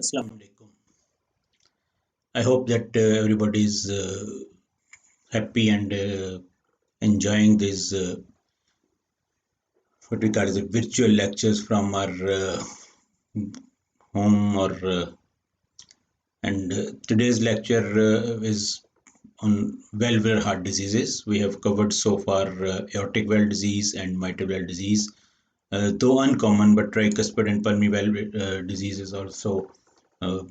Assalamu alaikum. I hope that everybody is happy and enjoying these what we call as virtual lectures from our home or and today's lecture is on valvular heart diseases. We have covered so far aortic valve disease and mitral valve disease. Though uncommon, but tricuspid and pulmonary valve disease is also uh,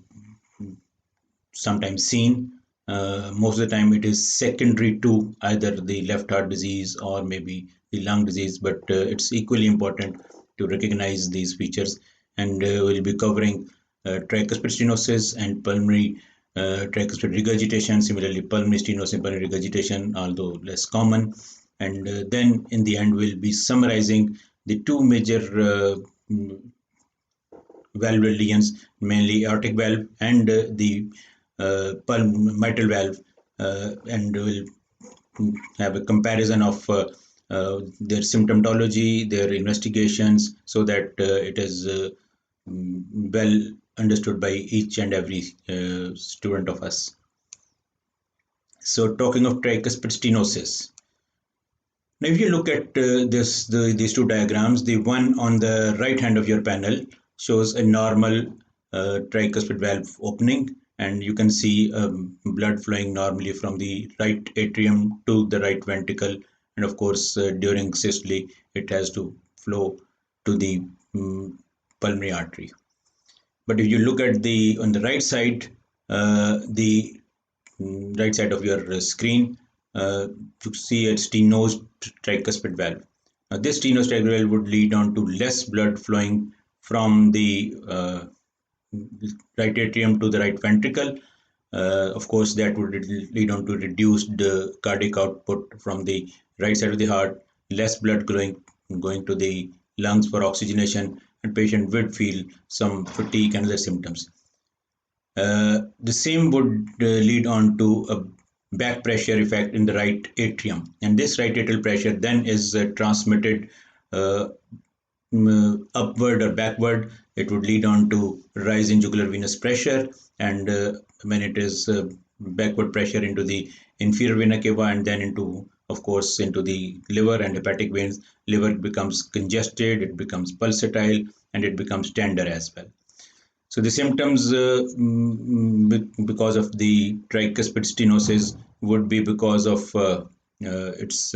sometimes seen. Most of the time, it is secondary to either the left heart disease or maybe the lung disease, but it's equally important to recognize these features. And we'll be covering tricuspid stenosis and pulmonary tricuspid regurgitation. Similarly, pulmonary stenosis and pulmonary regurgitation, although less common. And then in the end, we'll be summarizing the two major valve lesions, mainly aortic valve and the mitral valve, and we'll have a comparison of their symptomatology, their investigations, so that it is well understood by each and every student of us. So, talking of tricuspid stenosis. Now, if you look at these two diagrams, the one on the right hand of your panel shows a normal tricuspid valve opening, and you can see blood flowing normally from the right atrium to the right ventricle, and of course during systole it has to flow to the pulmonary artery. But if you look at on the right side, the right side of your screen, you see a stenosed tricuspid valve. This stenosed tricuspid valve would lead on to less blood flowing from the right atrium to the right ventricle. Of course, that would lead on to reduced cardiac output from the right side of the heart, less blood going to the lungs for oxygenation, and patient would feel some fatigue and other symptoms. The same would lead on to a back pressure effect in the right atrium, and this right atrial pressure then is transmitted upward or backward. It would lead on to rise in jugular venous pressure, and when it is backward pressure into the inferior vena cava, and then into, of course, into the liver and hepatic veins. Liver becomes congested, it becomes pulsatile, and it becomes tender as well. So the symptoms because of the tricuspid stenosis would be because of its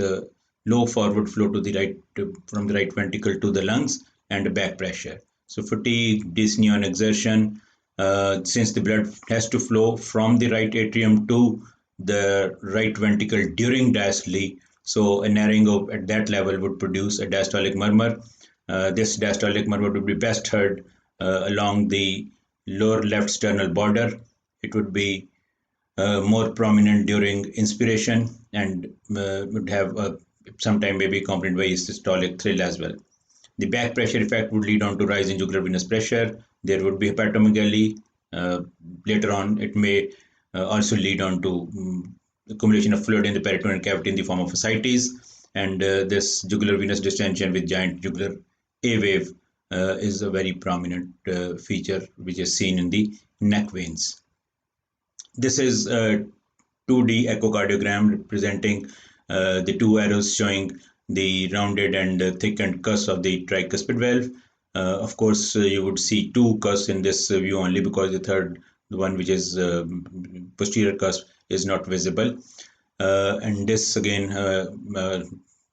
low forward flow to the right from the right ventricle to the lungs and back pressure. So fatigue, dyspnea on exertion, since the blood has to flow from the right atrium to the right ventricle during diastole. So a narrowing up at that level would produce a diastolic murmur. This diastolic murmur would be best heard along the lower left sternal border. It would be more prominent during inspiration and would have sometime maybe accompanied by systolic thrill as well. The back pressure effect would lead on to rise in jugular venous pressure. There would be hepatomegaly. Later on, it may also lead on to accumulation of fluid in the peritoneal cavity in the form of ascites, and this jugular venous distension with giant jugular A wave is a very prominent feature which is seen in the neck veins. This is a 2D echocardiogram representing the two arrows showing the rounded and thickened cusp of the tricuspid valve. Of course, you would see two cusps in this view only because the one which is posterior cusp is not visible. And this again,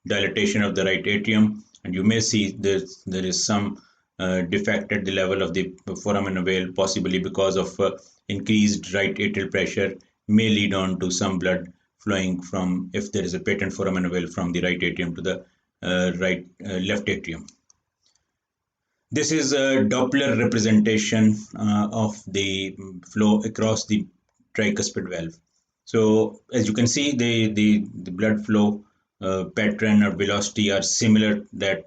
dilatation of the right atrium, and you may see there is some defect at the level of the foramen veil, possibly because of increased right atrial pressure may lead on to some blood flowing from, if there is a patent foramen veil, from the right atrium to the left atrium. This is a Doppler representation of the flow across the tricuspid valve. So as you can see, the blood flow pattern or velocity are similar that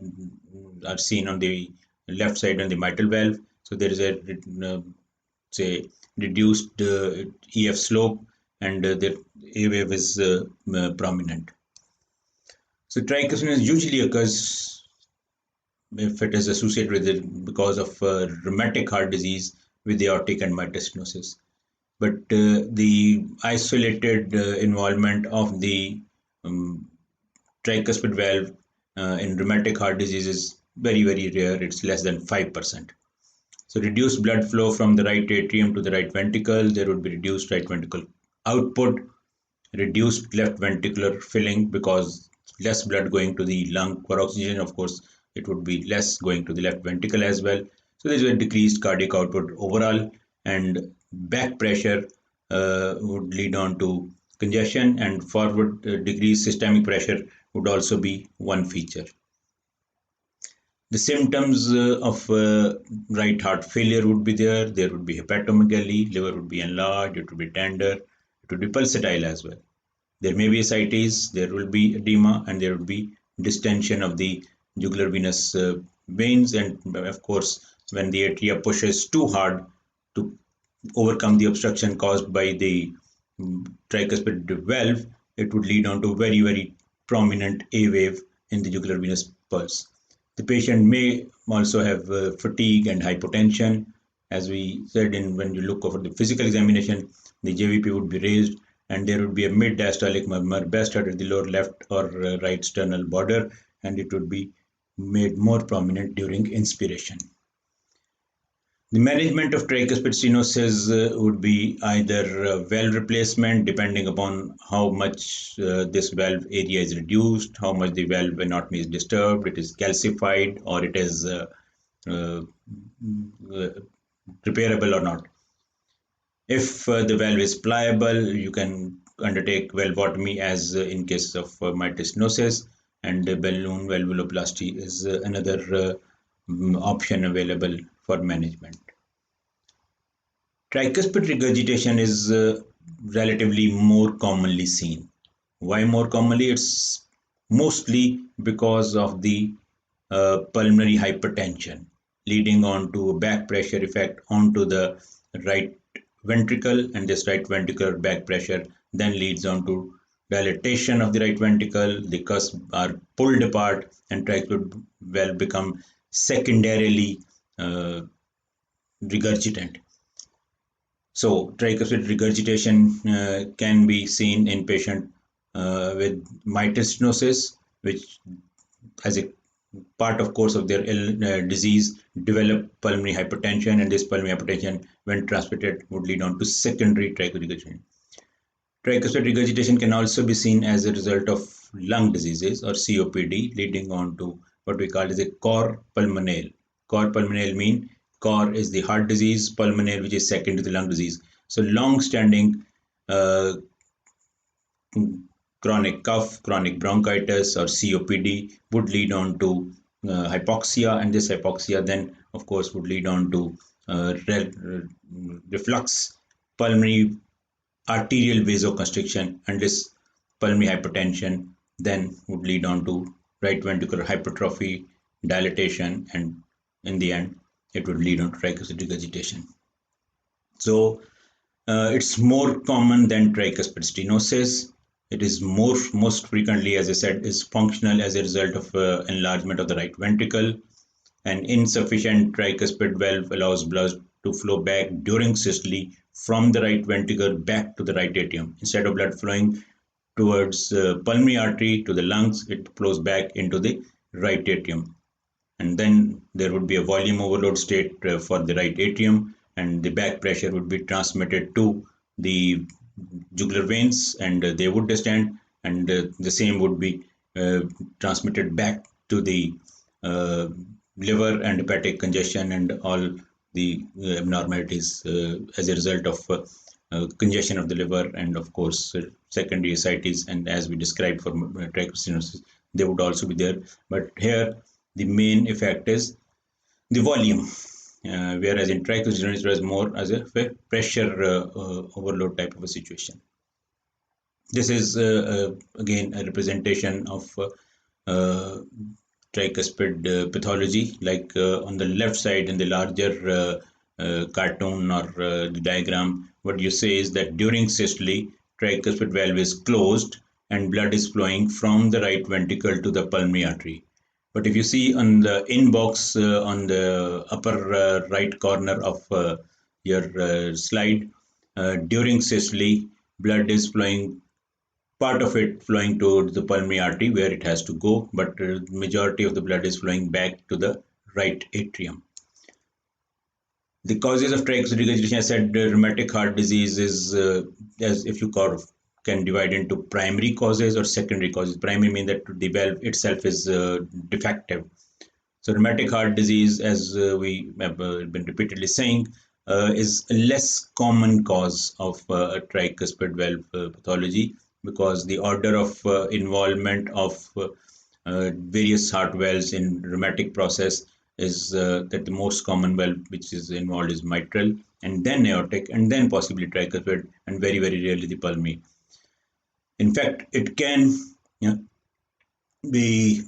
are seen on the left side on the mitral valve. So there is a say reduced EF slope, and the A wave is prominent. So tricuspid usually occurs if it is associated with it because of rheumatic heart disease, with aortic and mitral stenosis. But the isolated involvement of the um, tricuspid valve in rheumatic heart disease is very, very rare. It's less than 5%. So reduced blood flow from the right atrium to the right ventricle, there would be reduced right ventricle output, reduced left ventricular filling because less blood going to the lung for oxygen. Of course, it would be less going to the left ventricle as well. So there's a decreased cardiac output overall, and back pressure would lead on to congestion, and forward decreased systemic pressure would also be one feature. The symptoms of right heart failure would be there. There would be hepatomegaly, liver would be enlarged, it would be tender, it would be pulsatile as well. There may be ascites, there will be edema, and there will be distension of the jugular venous veins. And of course, when the atria pushes too hard to overcome the obstruction caused by the tricuspid valve, it would lead on to very, very prominent A wave in the jugular venous pulse. The patient may also have fatigue and hypotension. As we said, when you look over the physical examination, the JVP would be raised, and there would be a mid-diastolic murmur best at the lower left or right sternal border, and it would be made more prominent during inspiration. The management of tricuspid stenosis would be either valve replacement, depending upon how much this valve area is reduced, how much the valve anatomy is disturbed, it is calcified, or it is repairable or not. If the valve is pliable, you can undertake valvotomy as in case of mitral stenosis, and balloon valvuloplasty is another option available for management. Tricuspid regurgitation is relatively more commonly seen. Why more commonly? It's mostly because of the pulmonary hypertension leading on to a back pressure effect onto the right ventricle, and this right ventricular back pressure then leads on to dilatation of the right ventricle. The cusps are pulled apart, and tricuspid valve become secondarily regurgitant. So tricuspid regurgitation can be seen in patient with mitral stenosis, which as a part of course of their disease develop pulmonary hypertension, and this pulmonary hypertension when transmitted would lead on to secondary tricuspid regurgitation. Tricuspid regurgitation can also be seen as a result of lung diseases or COPD, leading on to what we call as a cor pulmonale. Cor pulmonale mean cor is the heart disease, pulmonale which is second to the lung disease. So long-standing chronic cough, chronic bronchitis, or COPD would lead on to hypoxia, and this hypoxia then of course would lead on to reflux, pulmonary arterial vasoconstriction, and this pulmonary hypertension then would lead on to right ventricular hypertrophy, dilatation, and in the end it would lead on to tricuspid regurgitation. So it's more common than tricuspid stenosis. It is most frequently, as I said, is functional as a result of enlargement of the right ventricle. An insufficient tricuspid valve allows blood to flow back during systole from the right ventricle back to the right atrium. Instead of blood flowing towards pulmonary artery to the lungs, it flows back into the right atrium. And then there would be a volume overload state for the right atrium, and the back pressure would be transmitted to the jugular veins, and they would distend, and the same would be transmitted back to the liver and hepatic congestion and all the abnormalities as a result of congestion of the liver, and of course secondary ascites, and as we described for tricuspid stenosis, they would also be there. But here the main effect is the volume, whereas in tricuspid stenosis it was more as a pressure overload type of a situation. This is again a representation of tricuspid pathology, like on the left side in the larger cartoon or the diagram, what you say is that during systole, tricuspid valve is closed and blood is flowing from the right ventricle to the pulmonary artery. But if you see on the inbox on the upper right corner of your slide, during systole, blood is flowing, part of it flowing towards the pulmonary artery where it has to go, but majority of the blood is flowing back to the right atrium. The causes of tricuspid regurgitation, I said, rheumatic heart disease is, as if you can divide into primary causes or secondary causes. Primary means that the valve itself is defective. So rheumatic heart disease, as we have been repeatedly saying, is a less common cause of a tricuspid valve pathology, because the order of involvement of various heart valves in rheumatic process is that the most common valve which is involved is mitral, and then aortic, and then possibly tricuspid, and very, very rarely the pulmonary. In fact, it can be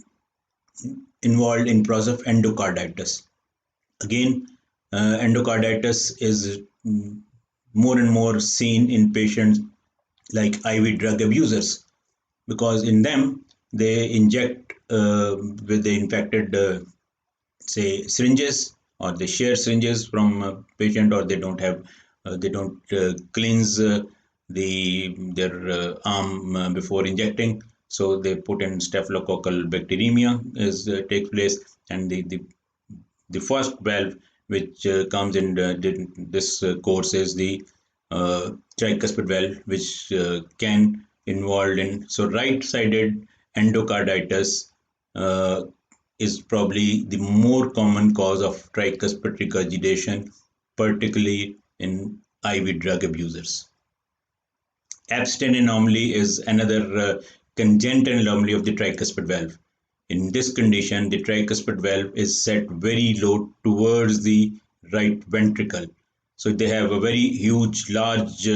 involved in process of endocarditis. Again, endocarditis is more and more seen in patients like IV drug abusers, because in them they inject with the infected say syringes, or they share syringes from a patient, or they don't cleanse their arm before injecting, so they put in staphylococcal bacteremia is takes place, and the first valve which comes in this course is the tricuspid valve, which can involved in, so right-sided endocarditis is probably the more common cause of tricuspid regurgitation, particularly in IV drug abusers. Abstinent anomaly is another congenital anomaly of the tricuspid valve. In this condition, the tricuspid valve is set very low towards the right ventricle. So they have a very huge, large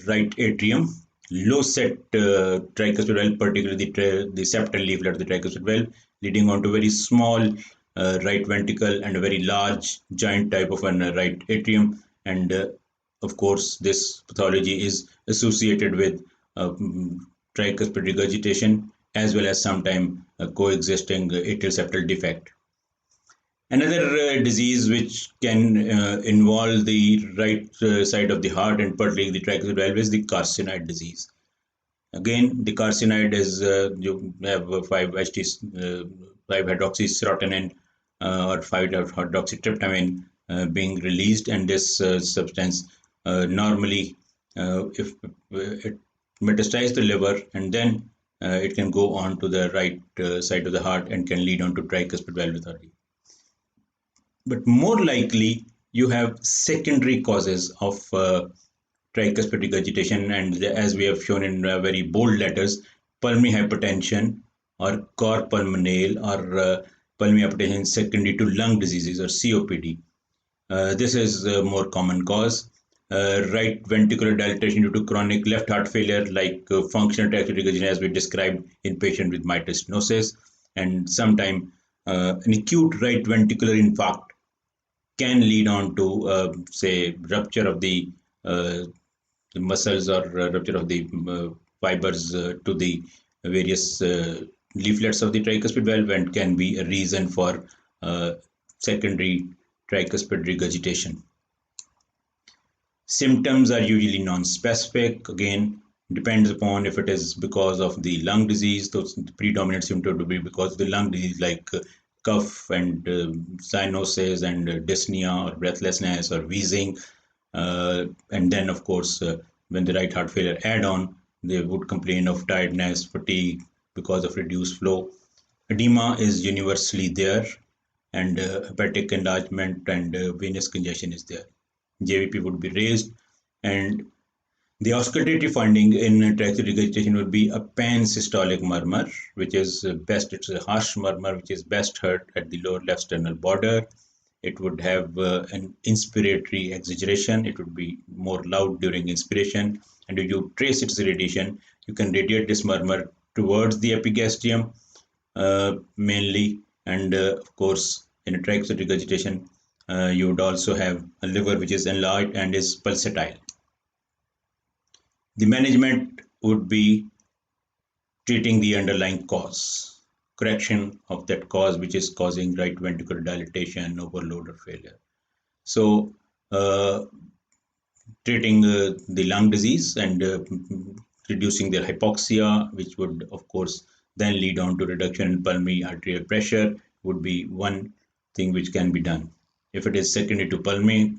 right atrium, low set tricuspid valve, particularly the septal leaflet of the tricuspid valve, leading on to very small right ventricle and a very large giant type of an right atrium. And of course, this pathology is associated with tricuspid regurgitation, as well as sometimes coexisting atrial septal defect. Another disease which can involve the right side of the heart and particularly the tricuspid valve is the carcinoid disease. Again, the carcinoid is you have 5-hydroxyserotonin or 5-hydroxytryptamine being released, and this substance normally, if it metastasizes the liver, and then it can go on to the right side of the heart and can lead on to tricuspid valve pathology. But more likely, you have secondary causes of tricuspid regurgitation, and as we have shown in very bold letters, pulmonary hypertension or cor pulmonale, or pulmonary hypertension secondary to lung diseases, or COPD. This is a more common cause. Right ventricular dilatation due to chronic left heart failure, like functional tricuspid regurgitation, as we described in patient with mitral stenosis, and sometimes an acute right ventricular infarct can lead on to, say, rupture of the muscles, or rupture of the fibers to the various leaflets of the tricuspid valve, and can be a reason for secondary tricuspid regurgitation. Symptoms are usually non-specific. Again, depends upon if it is because of the lung disease. Those predominant symptoms to be because of the lung disease, like cough and cyanosis and dyspnea or breathlessness or wheezing. And then, of course, when the right heart failure add on, they would complain of tiredness, fatigue because of reduced flow. Edema is universally there, and hepatic enlargement and venous congestion is there. JVP would be raised, and the auscultatory finding in tricuspid regurgitation would be a pan-systolic murmur, which is it's a harsh murmur, which is best heard at the lower left sternal border. It would have an inspiratory exaggeration. It would be more loud during inspiration. And if you trace its radiation, you can radiate this murmur towards the epigastrium mainly. And of course, in a tricuspid regurgitation, you would also have a liver which is enlarged and is pulsatile. The management would be treating the underlying cause, correction of that cause which is causing right ventricular dilatation, overload, or failure. So treating the lung disease and reducing their hypoxia, which would, of course, then lead on to reduction in pulmonary arterial pressure, would be one thing which can be done. If it is secondary to pulmonary,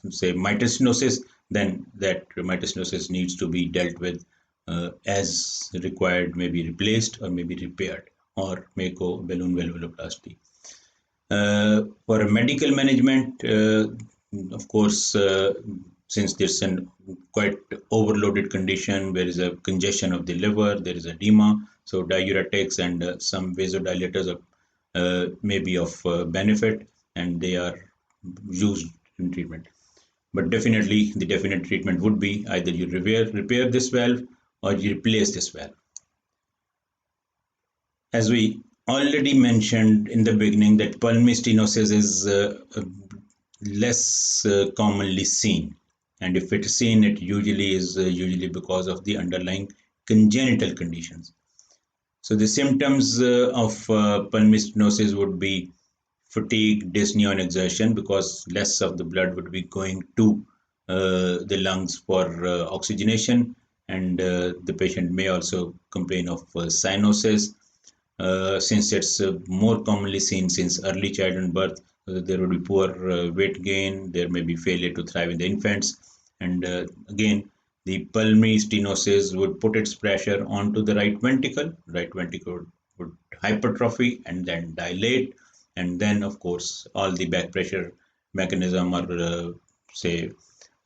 say, mitral stenosis, then that mitral stenosis needs to be dealt with as required, maybe replaced or maybe repaired, or may go balloon valvuloplasty. For medical management, of course, since there's a quite overloaded condition, there is a congestion of the liver, there is edema, so diuretics and some vasodilators may be of benefit, and they are used in treatment. But definitely, the definite treatment would be either you repair this valve or you replace this valve. As we already mentioned in the beginning, that pulmonary stenosis is less commonly seen, and if it is seen, it usually is usually because of the underlying congenital conditions. So the symptoms of pulmonary stenosis would be fatigue, dyspnea, and exertion, because less of the blood would be going to the lungs for oxygenation, and the patient may also complain of cyanosis. Since it's more commonly seen since early childhood birth, there would be poor weight gain, there may be failure to thrive in the infants, and again, the pulmonary stenosis would put its pressure onto the right ventricle would hypertrophy and then dilate, and then, of course, all the back pressure mechanism or say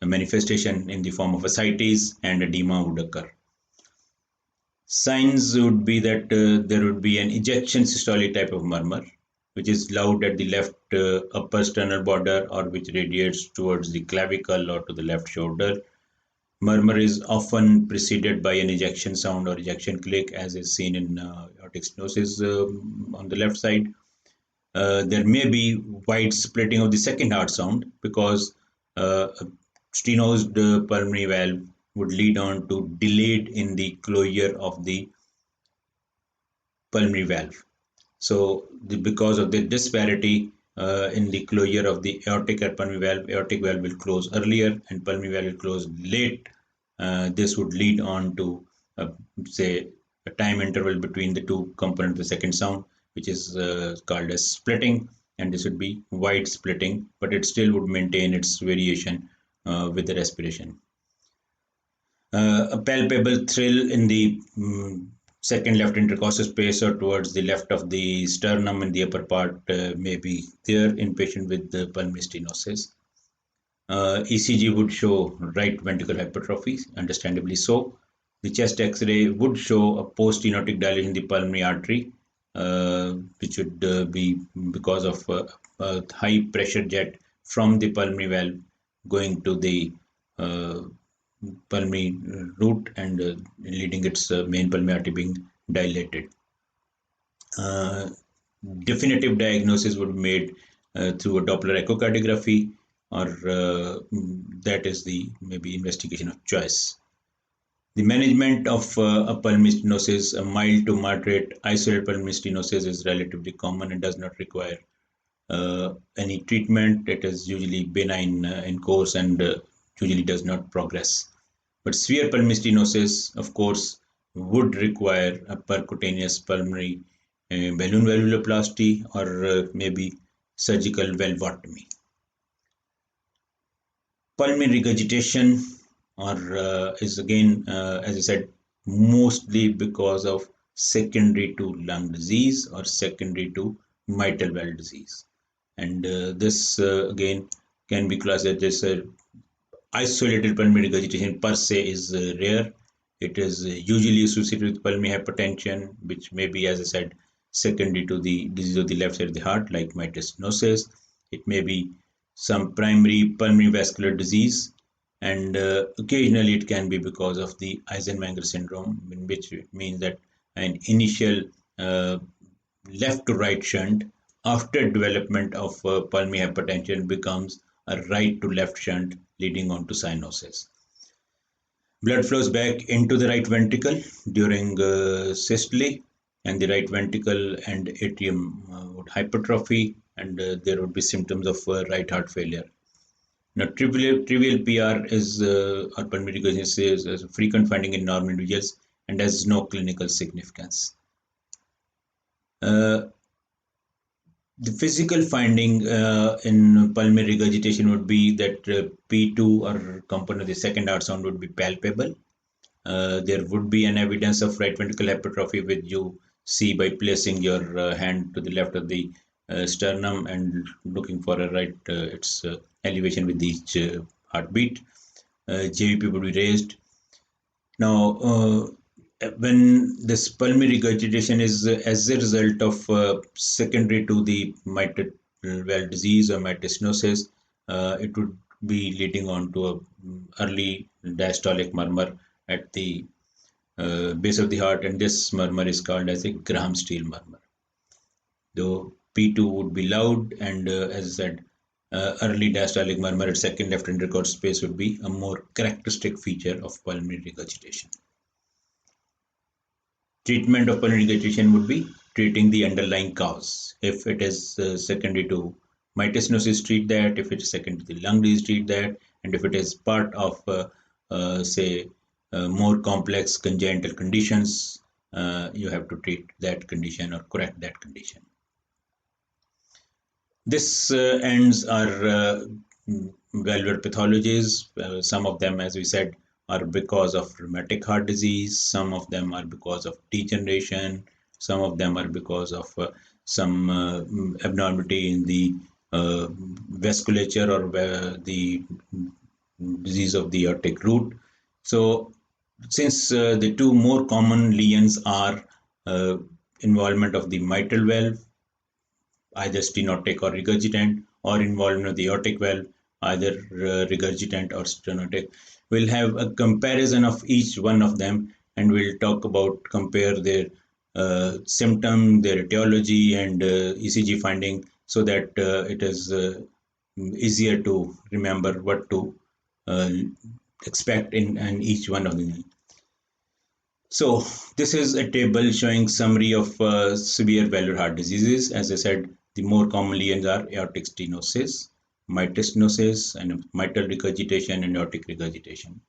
a manifestation in the form of ascites and edema would occur. Signs would be that there would be an ejection systolic type of murmur, which is loud at the left upper sternal border, or which radiates towards the clavicle or to the left shoulder. Murmur is often preceded by an ejection sound or ejection click, as is seen in aortic stenosis on the left side. There may be wide splitting of the second heart sound, because a stenosed pulmonary valve would lead on to delayed in the closure of the pulmonary valve. So because of the disparity in the closure of the aortic and aortic valve will close earlier and pulmonary valve will close late. This would lead on to say a time interval between the two components of the second sound, which is called as splitting, and this would be wide splitting, but it still would maintain its variation with the respiration. A palpable thrill in the second left intercostal space or towards the left of the sternum in the upper part may be there in patient with the pulmonary stenosis. ECG would show right ventricular hypertrophy, understandably so. The chest X-ray would show a post-stenotic dilation in the pulmonary artery, which would be because of a high pressure jet from the pulmonary valve going to the pulmonary route and leading its main pulmonary artery being dilated. Definitive diagnosis would be made through a Doppler echocardiography, or that is the maybe investigation of choice. The management of a pulmonary stenosis, a mild to moderate isolated pulmonary stenosis, is relatively common and does not require any treatment. It is usually benign in course and usually does not progress. But severe pulmonary stenosis, of course, would require a percutaneous pulmonary balloon valvuloplasty or maybe surgical valvotomy. Pulmonary regurgitation is again, as I said, mostly because of secondary to lung disease or secondary to mitral valve disease. And this again can be classified as isolated pulmonary regurgitation per se is rare. It is usually associated with pulmonary hypertension, which may be, as I said, secondary to the disease of the left side of the heart, like mitral stenosis. It may be some primary pulmonary vascular disease, and occasionally it can be because of the Eisenmenger syndrome, in which it means that an initial left to right shunt after development of pulmonary hypertension becomes a right to left shunt leading on to cyanosis. Blood flows back into the right ventricle during systole, and the right ventricle and atrium would hypertrophy, and there would be symptoms of right heart failure. Now, trivial PR is or pulmonary regurgitation is a frequent finding in normal individuals and has no clinical significance. The physical finding in pulmonary regurgitation would be that P2 or component of the second heart sound would be palpable. There would be an evidence of right ventricular hypertrophy, which you see by placing your hand to the left of the sternum and looking for a right its elevation with each heartbeat. JVP would be raised. Now, when this pulmonary regurgitation is as a result of secondary to the mitral valve disease or mitral stenosis, it would be leading on to a early diastolic murmur at the base of the heart, and this murmur is called as a Graham steel murmur. Though P2 would be loud, and as I said, early diastolic murmur at second left ventricular space would be a more characteristic feature of pulmonary regurgitation. Treatment of pulmonary regurgitation would be treating the underlying cause. If it is secondary to mitral stenosis, treat that. If it is secondary to the lung disease, treat that. And if it is part of, say, more complex congenital conditions, you have to treat that condition or correct that condition. This ends are valvular pathologies. Some of them, as we said, are because of rheumatic heart disease. Some of them are because of degeneration. Some of them are because of some abnormality in the vasculature or the disease of the aortic root. So, since the two more common lesions are involvement of the mitral valve, either stenotic or regurgitant, or involvement of the aortic valve, either regurgitant or stenotic. We'll have a comparison of each one of them, and we'll talk about compare their symptom, their etiology, and ECG finding, so that it is easier to remember what to expect in each one of them. So this is a table showing summary of severe valvular heart diseases. As I said, the more common lesions are aortic stenosis, mitral stenosis, and mitral regurgitation and aortic regurgitation.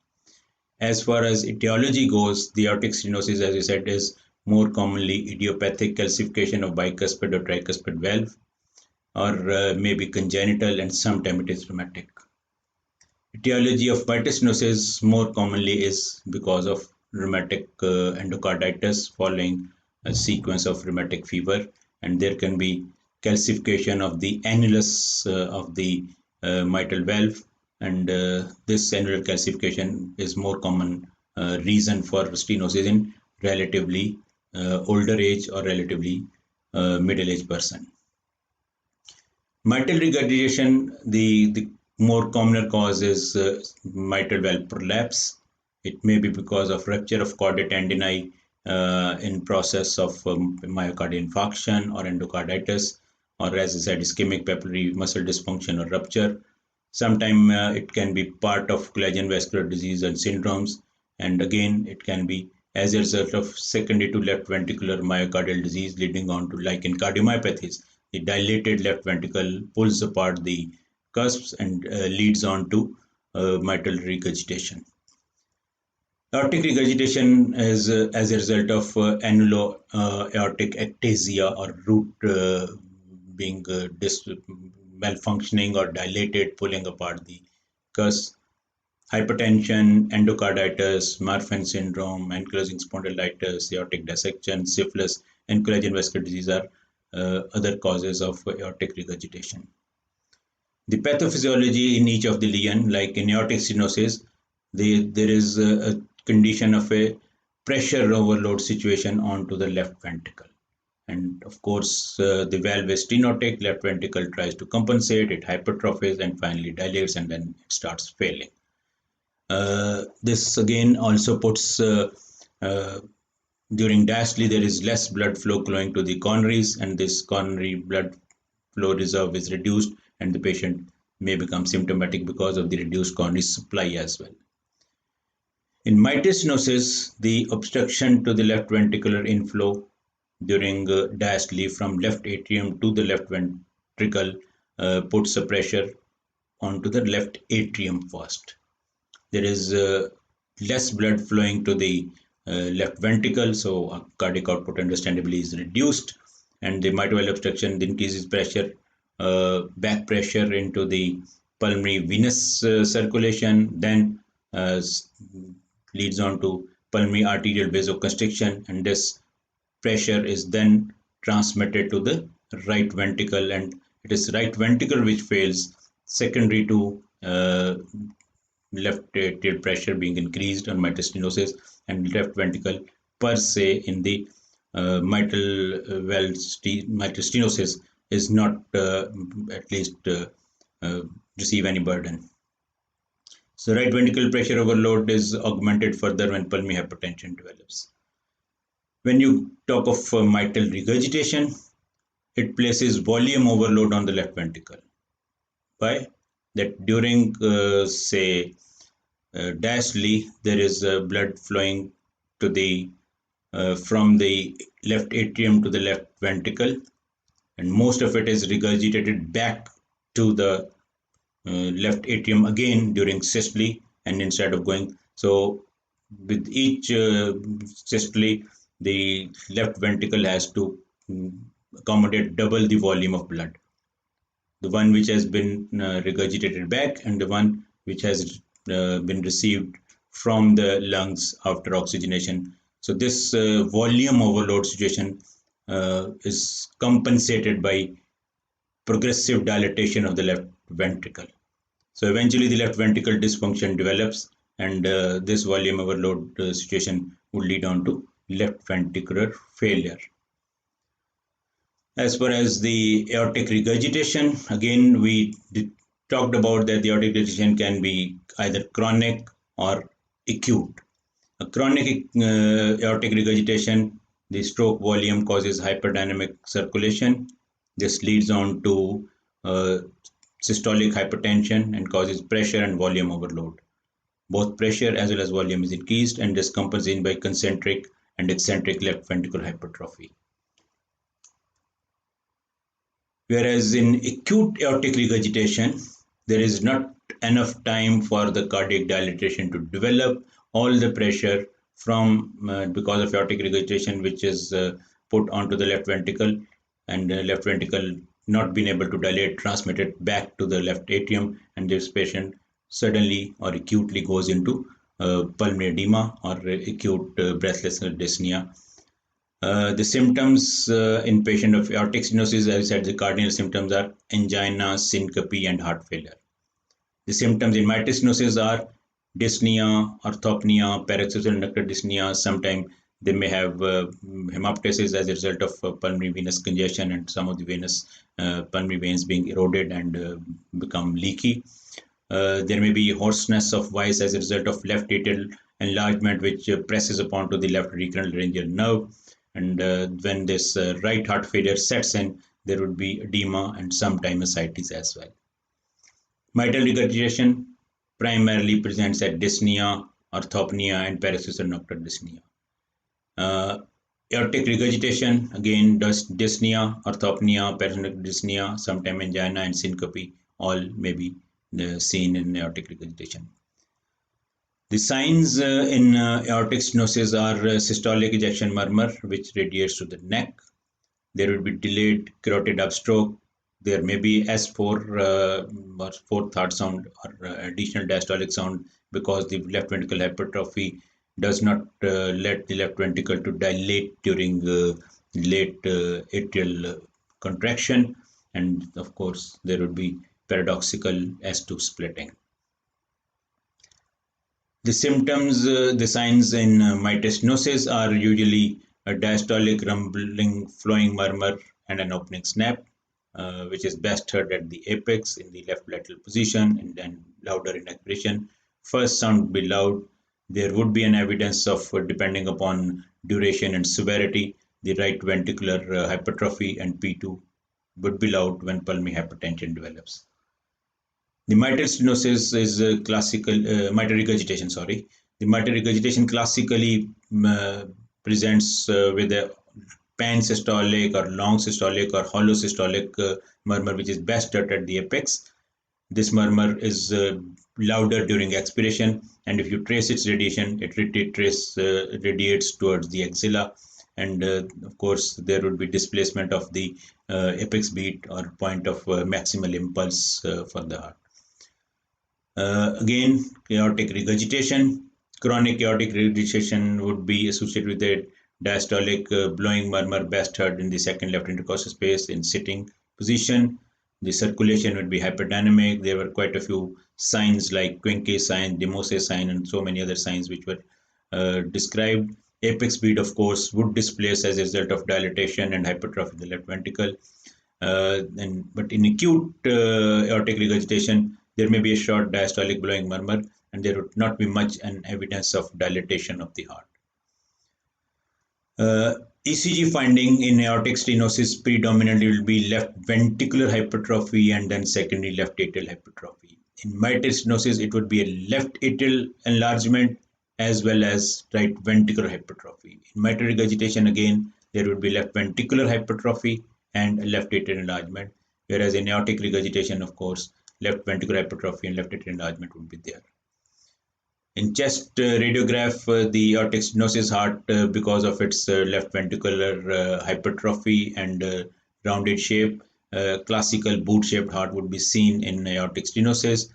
As far as etiology goes, the aortic stenosis, as I said, is more commonly idiopathic calcification of bicuspid or tricuspid valve, or maybe congenital, and sometimes it is rheumatic. Etiology of mitral stenosis more commonly is because of rheumatic endocarditis following a sequence of rheumatic fever, and there can be calcification of the annulus of the mitral valve, and this annular calcification is more common reason for stenosis in relatively older age or relatively middle-aged person. Mitral regurgitation, the more common cause is mitral valve prolapse. It may be because of rupture of chordae tendineae in process of myocardial infarction or endocarditis, or as I said, ischemic papillary muscle dysfunction or rupture. Sometimes it can be part of collagen vascular disease and syndromes, and again it can be as a result of secondary to left ventricular myocardial disease leading on to, like in cardiomyopathies, the dilated left ventricle pulls apart the cusps and leads on to mitral regurgitation. Aortic regurgitation is as a result of annulo-aortic ectasia or root being malfunctioning or dilated, pulling apart the cusp. Hypertension, endocarditis, Marfan syndrome, ankylosing spondylitis, aortic dissection, syphilis, and collagen vascular disease are other causes of aortic regurgitation. The pathophysiology in each of the lesion, like in aortic stenosis, there is a condition of a pressure overload situation onto the left ventricle. And of course, the valve is stenotic, left ventricle tries to compensate, it hypertrophies and finally dilates, and then it starts failing. This again also puts during diastole there is less blood flow flowing to the coronaries, and this coronary blood flow reserve is reduced, and the patient may become symptomatic because of the reduced coronary supply as well. In mitral stenosis, the obstruction to the left ventricular inflow during diastole from left atrium to the left ventricle puts a pressure onto the left atrium first. There is less blood flowing to the left ventricle, so cardiac output understandably is reduced, and the mitral obstruction increases pressure, back pressure into the pulmonary venous circulation, then leads on to pulmonary arterial vasoconstriction, and this pressure is then transmitted to the right ventricle, and it is right ventricle which fails secondary to left atrial pressure being increased on mitral stenosis, and left ventricle per se in the mitral stenosis is not at least receive any burden. So right ventricle pressure overload is augmented further when pulmonary hypertension develops. When you talk of mitral regurgitation, it places volume overload on the left ventricle. Why? That during, say, diastole, there is blood flowing to the from the left atrium to the left ventricle, and most of it is regurgitated back to the left atrium again during systole, and instead of going, so with each systole, the left ventricle has to accommodate double the volume of blood, the one which has been regurgitated back and the one which has been received from the lungs after oxygenation. So this volume overload situation is compensated by progressive dilatation of the left ventricle. So eventually the left ventricle dysfunction develops, and this volume overload situation would lead on to left ventricular failure. As far as the aortic regurgitation, again we talked about that the aortic regurgitation can be either chronic or acute. A chronic aortic regurgitation, the stroke volume causes hyperdynamic circulation. This leads on to systolic hypertension and causes pressure and volume overload. Both pressure as well as volume is increased, and this compensated by concentric and eccentric left ventricular hypertrophy. Whereas in acute aortic regurgitation, there is not enough time for the cardiac dilatation to develop. All the pressure from because of aortic regurgitation, which is put onto the left ventricle, and left ventricle not being able to dilate, transmitted back to the left atrium, and this patient suddenly or acutely goes into pulmonary edema or acute breathlessness dyspnea. The symptoms in patient of aortic stenosis, as I said, the cardinal symptoms are angina, syncope, and heart failure. The symptoms in mitral stenosis are dyspnea, orthopnea, paroxysmal nocturnal dyspnea. Sometimes they may have hemoptysis as a result of pulmonary venous congestion and some of the venous pulmonary veins being eroded and become leaky. There may be hoarseness of voice as a result of left atrial enlargement, which presses upon to the left recurrent laryngeal nerve. And when this right heart failure sets in, there would be edema and sometimes ascites as well. Mitral regurgitation primarily presents at dyspnea, orthopnea, and paroxysmal nocturnal dyspnea. Aortic regurgitation, again, does dyspnea, orthopnea, paroxysmal dyspnea, sometimes angina and syncope, all may be seen in aortic regurgitation. The signs in aortic stenosis are systolic ejection murmur, which radiates to the neck. There will be delayed carotid upstroke. There may be S4 or fourth heart sound or additional diastolic sound because the left ventricular hypertrophy does not let the left ventricle to dilate during late atrial contraction. And of course, there would be paradoxical S2 splitting. The symptoms, the signs in mitral stenosis are usually a diastolic rumbling, flowing murmur, and an opening snap, which is best heard at the apex in the left lateral position, and then louder in expiration. First sound would be loud. There would be an evidence of, depending upon duration and severity, the right ventricular hypertrophy, and P2 would be loud when pulmonary hypertension develops. The mitral stenosis is classical, mitral regurgitation, sorry. The mitral regurgitation classically presents with a pan-systolic or long systolic or hollow systolic murmur, which is best heard at the apex. This murmur is louder during expiration, and if you trace its radiation, it radiates towards the axilla, and of course there would be displacement of the apex beat or point of maximal impulse for the heart. Again, aortic regurgitation. Chronic aortic regurgitation would be associated with a diastolic blowing murmur, best heard in the second left intercostal space in sitting position. The circulation would be hyperdynamic. There were quite a few signs like Quincke sign, Demose sign, and so many other signs which were described. Apex beat, of course, would displace as a result of dilatation and hypertrophy of the left ventricle. But in acute aortic regurgitation, there may be a short diastolic blowing murmur, and there would not be much an evidence of dilatation of the heart. ECG finding in aortic stenosis predominantly will be left ventricular hypertrophy and then secondary left atrial hypertrophy. In mitral stenosis, it would be a left atrial enlargement as well as right ventricular hypertrophy. In mitral regurgitation, again, there would be left ventricular hypertrophy and left atrial enlargement, whereas in aortic regurgitation, of course, left ventricular hypertrophy and left atrial enlargement would be there. In chest radiograph, the aortic stenosis heart, because of its left ventricular hypertrophy and rounded shape, classical boot-shaped heart would be seen in aortic stenosis.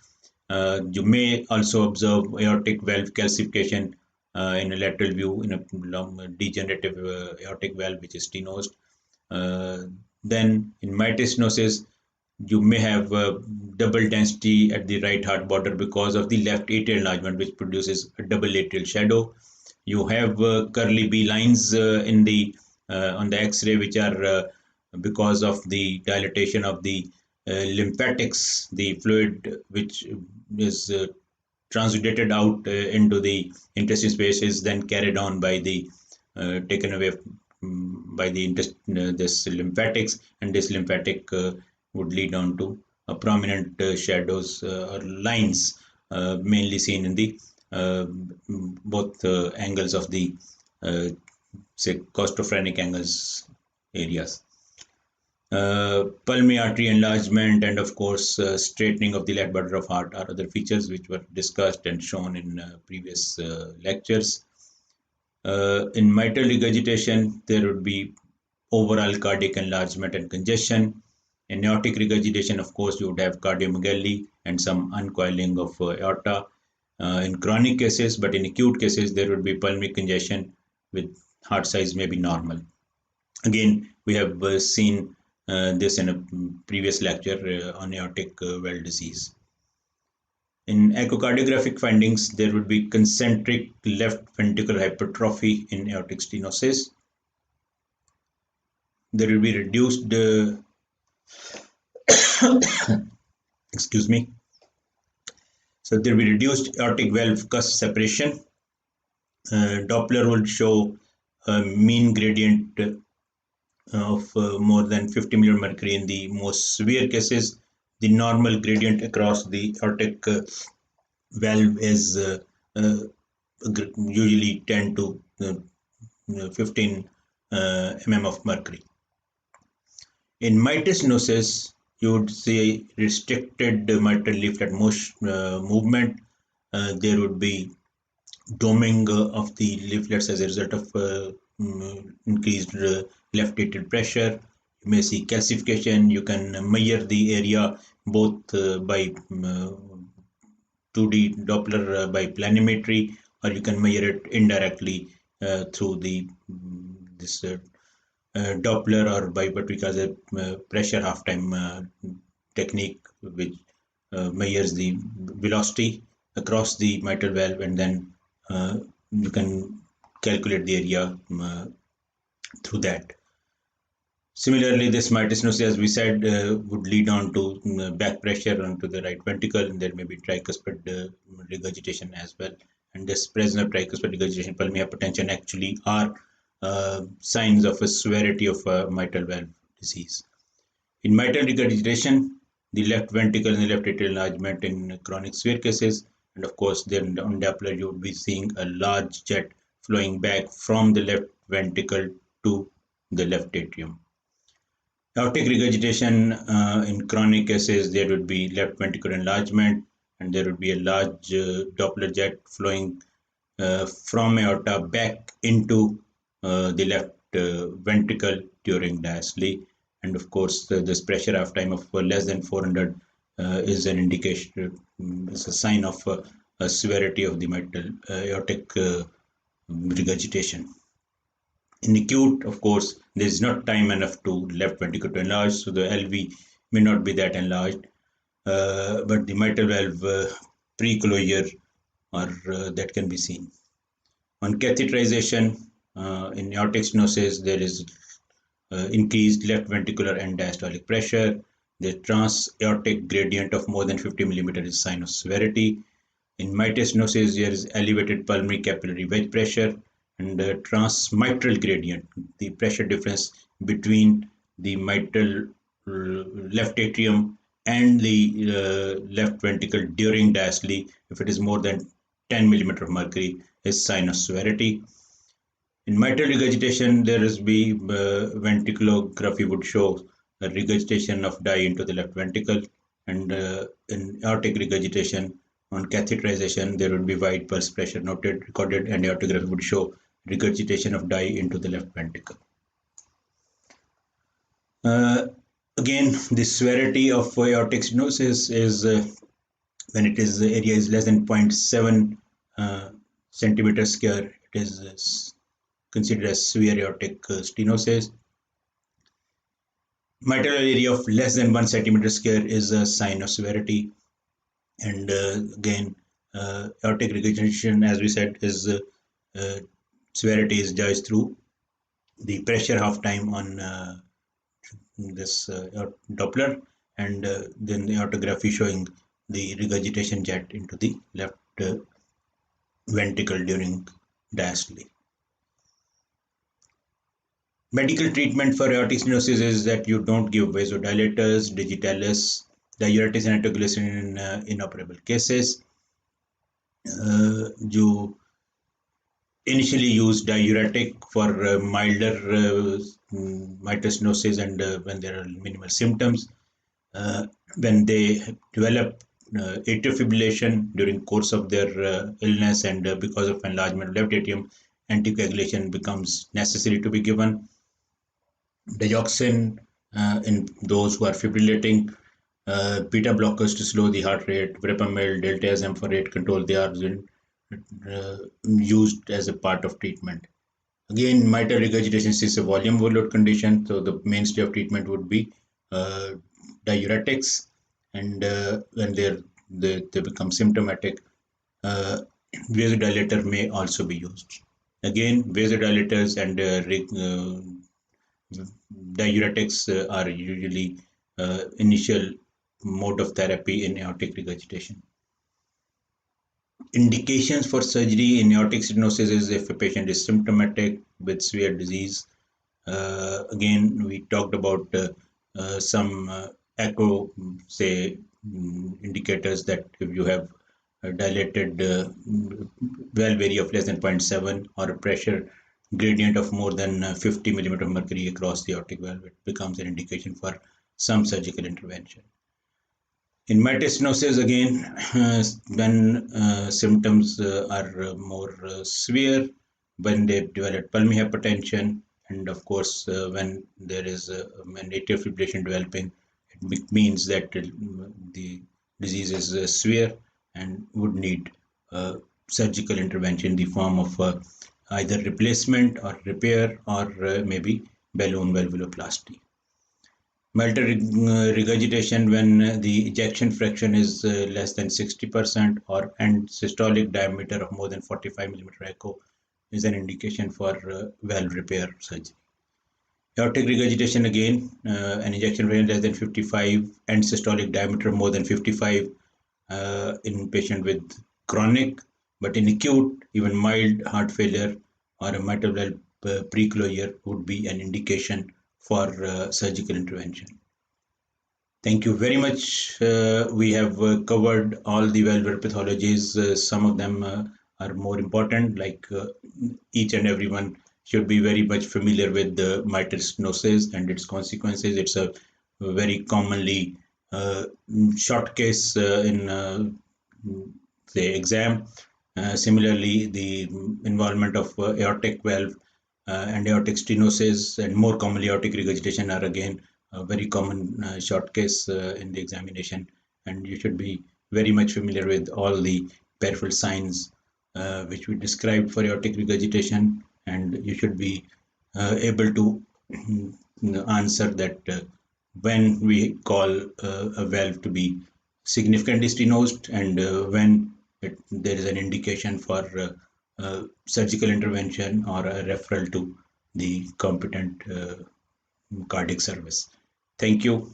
You may also observe aortic valve calcification in a lateral view in a long degenerative aortic valve which is stenosed. Then in mitral stenosis, you may have double density at the right heart border because of the left atrial enlargement, which produces a double atrial shadow. You have curly B lines in the on the X-ray, which are because of the dilatation of the lymphatics, the fluid which is transudated out into the intestine space is then carried on by the taken away by the this lymphatics, and this lymphatic would lead on to prominent shadows or lines mainly seen in the both angles of the say costophrenic angles areas. Pulmonary artery enlargement and of course straightening of the left border of heart are other features which were discussed and shown in previous lectures. In mitral regurgitation, there would be overall cardiac enlargement and congestion. In aortic regurgitation, of course, you would have cardiomegaly and some uncoiling of aorta. In chronic cases, but in acute cases, there would be pulmonary congestion with heart size may be normal. Again, we have seen this in a previous lecture on aortic valve disease. In echocardiographic findings, there would be concentric left ventricular hypertrophy in aortic stenosis. There will be reduced, excuse me. So there will be reduced aortic valve cusp separation. Doppler will show a mean gradient of more than 50 million mercury in the most severe cases. The normal gradient across the aortic valve is usually 10 to 15 mm of mercury. In mitral stenosis, you would see restricted mitral leaflet movement. There would be doming of the leaflets as a result of increased left atrial pressure. You may see calcification. You can measure the area both by 2D Doppler by planimetry, or you can measure it indirectly through the this Doppler or by what we call a pressure half-time technique, which measures the velocity across the mitral valve, and then you can calculate the area through that. Similarly, this mitral stenosis, as we said, would lead on to back pressure onto the right ventricle, and there may be tricuspid regurgitation as well. And this presence of tricuspid regurgitation, pulmonary hypertension actually are signs of a severity of mitral valve disease. In mitral regurgitation, the left ventricle and the left atrial enlargement in chronic severe cases, and of course, then on Doppler, you would be seeing a large jet flowing back from the left ventricle to the left atrium. Aortic regurgitation in chronic cases, there would be left ventricular enlargement, and there would be a large Doppler jet flowing from aorta back into the left ventricle during diastole. And of course, this pressure half time of less than 400 is an indication, is a sign of a severity of the mitral aortic regurgitation. In acute, of course, there is not time enough to left ventricle to enlarge, so the LV may not be that enlarged, but the mitral valve pre-closure or that can be seen. On catheterization, in aortic stenosis, there is increased left ventricular and diastolic pressure. The transaortic gradient of more than 50 millimeter is sign of severity. In mitral stenosis, there is elevated pulmonary capillary wedge pressure and transmitral gradient, the pressure difference between the mitral left atrium and the left ventricle during diastole, if it is more than 10 millimeter of mercury, is sign of severity. In mitral regurgitation, there is ventriculography would show a regurgitation of dye into the left ventricle, and in aortic regurgitation on catheterization, there would be wide pulse pressure recorded, and aortography would show regurgitation of dye into the left ventricle. Again, the severity of aortic stenosis is when it is the area is less than 0.7 centimeter square, it is considered as severe aortic stenosis. Mitral area of less than 1 centimeter square is a sign of severity. And again, aortic regurgitation, as we said, is severity is judged through the pressure half time on this Doppler, and then the aortography showing the regurgitation jet into the left ventricle during diastole. Medical treatment for aortic stenosis is that you don't give vasodilators, digitalis, diuretics, and nitroglycerin in inoperable cases. You initially use diuretic for milder mitral stenosis and when there are minimal symptoms. When they develop atrial fibrillation during course of their illness and because of enlargement of left atrium, anticoagulation becomes necessary to be given. Digoxin in those who are fibrillating, beta blockers to slow the heart rate, verapamil, diltiazem for rate control, they are used as a part of treatment. Again, mitral regurgitation is a volume overload condition, so the mainstay of treatment would be diuretics, and when they become symptomatic, vasodilator may also be used. Again, vasodilators and diuretics are usually initial mode of therapy in aortic regurgitation. Indications for surgery in aortic stenosis is if a patient is symptomatic with severe disease. Again, we talked about some echo, say, indicators that if you have a dilated valve area of less than 0.7 or a pressure gradient of more than 50 millimeter of mercury across the aortic valve, it becomes an indication for some surgical intervention. In mitral stenosis, again, when symptoms are more severe, when they develop pulmonary hypertension, and of course, when there is an atrial fibrillation developing, it means that the disease is severe and would need surgical intervention in the form of either replacement or repair or maybe balloon valvuloplasty. Mitral regurgitation when the ejection fraction is less than 60% or and systolic diameter of more than 45 millimeter echo is an indication for valve repair surgery. Aortic regurgitation again, an ejection fraction less than 55 and systolic diameter more than 55 in patient with chronic, but in acute, even mild heart failure or a mitral valve pre-closure would be an indication for surgical intervention. Thank you very much. We have covered all the valvular pathologies. Some of them are more important, like each and every one should be very much familiar with the mitral stenosis and its consequences. It's a very commonly short case in say exam. Similarly, the involvement of aortic valve and aortic stenosis and more commonly aortic regurgitation are again a very common short case in the examination, and you should be very much familiar with all the peripheral signs which we described for aortic regurgitation, and you should be able to answer that when we call a valve to be significantly stenosed and when there is an indication for surgical intervention or a referral to the competent cardiac service. Thank you.